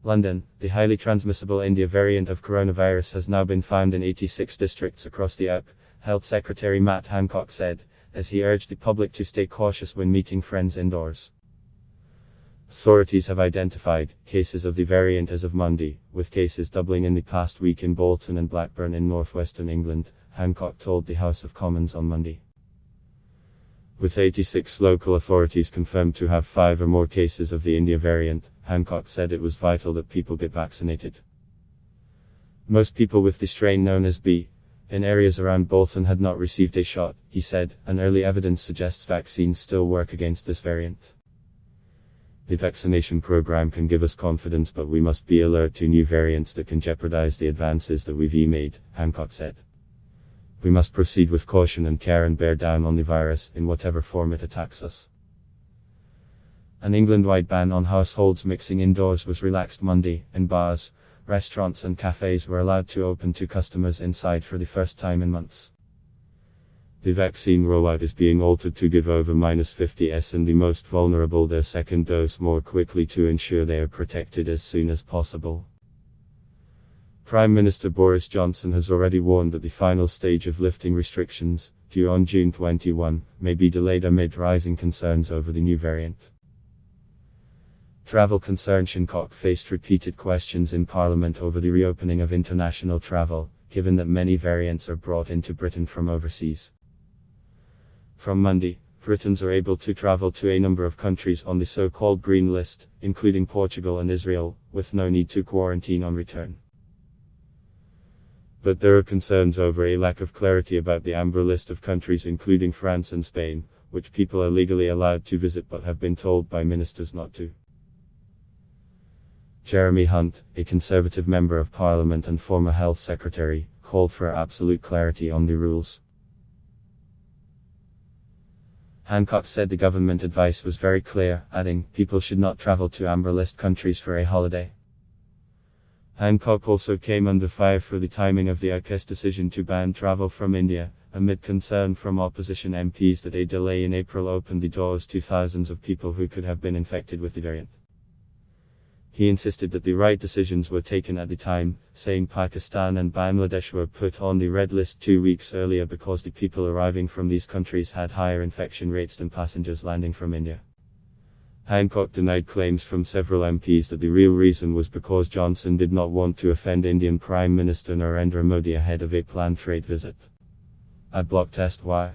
London, the highly transmissible India variant of coronavirus has now been found in 86 districts across the UK, Health Secretary Matt Hancock said, as he urged the public to stay cautious when meeting friends indoors. Authorities have identified cases of the variant as of Monday, with cases doubling in the past week in Bolton and Blackburn in northwestern England, Hancock told the House of Commons on Monday. With 86 local authorities confirmed to have 5 or more cases of the India variant, Hancock said it was vital that people get vaccinated. Most people with the strain known as B in areas around Bolton had not received a shot, he said, and early evidence suggests vaccines still work against this variant. The vaccination program can give us confidence, but we must be alert to new variants that can jeopardize the advances that we've made, Hancock said. We must proceed with caution and care and bear down on the virus in whatever form it attacks us. An England-wide ban on households mixing indoors was relaxed Monday, and bars, restaurants and cafes were allowed to open to customers inside for the first time in months. The vaccine rollout is being altered to give over -50s and the most vulnerable their second dose more quickly to ensure they are protected as soon as possible. Prime Minister Boris Johnson has already warned that the final stage of lifting restrictions, due on June 21, may be delayed amid rising concerns over the new variant. Travel concern Hancock faced repeated questions in Parliament over the reopening of international travel, given that many variants are brought into Britain from overseas. From Monday, Britons are able to travel to a number of countries on the so-called green list, including Portugal and Israel, with no need to quarantine on return. But there are concerns over a lack of clarity about the amber list of countries including France and Spain, which people are legally allowed to visit but have been told by ministers not to. Jeremy Hunt, a Conservative Member of Parliament and former Health Secretary, called for absolute clarity on the rules. Hancock said the government advice was very clear, adding, people should not travel to amber list countries for a holiday. Hancock also came under fire for the timing of the UK's decision to ban travel from India, amid concern from opposition MPs that a delay in April opened the doors to thousands of people who could have been infected with the variant. He insisted that the right decisions were taken at the time, saying Pakistan and Bangladesh were put on the red list 2 weeks earlier because the people arriving from these countries had higher infection rates than passengers landing from India. Hancock denied claims from several MPs that the real reason was because Johnson did not want to offend Indian Prime Minister Narendra Modi ahead of a planned trade visit. Adblock test why?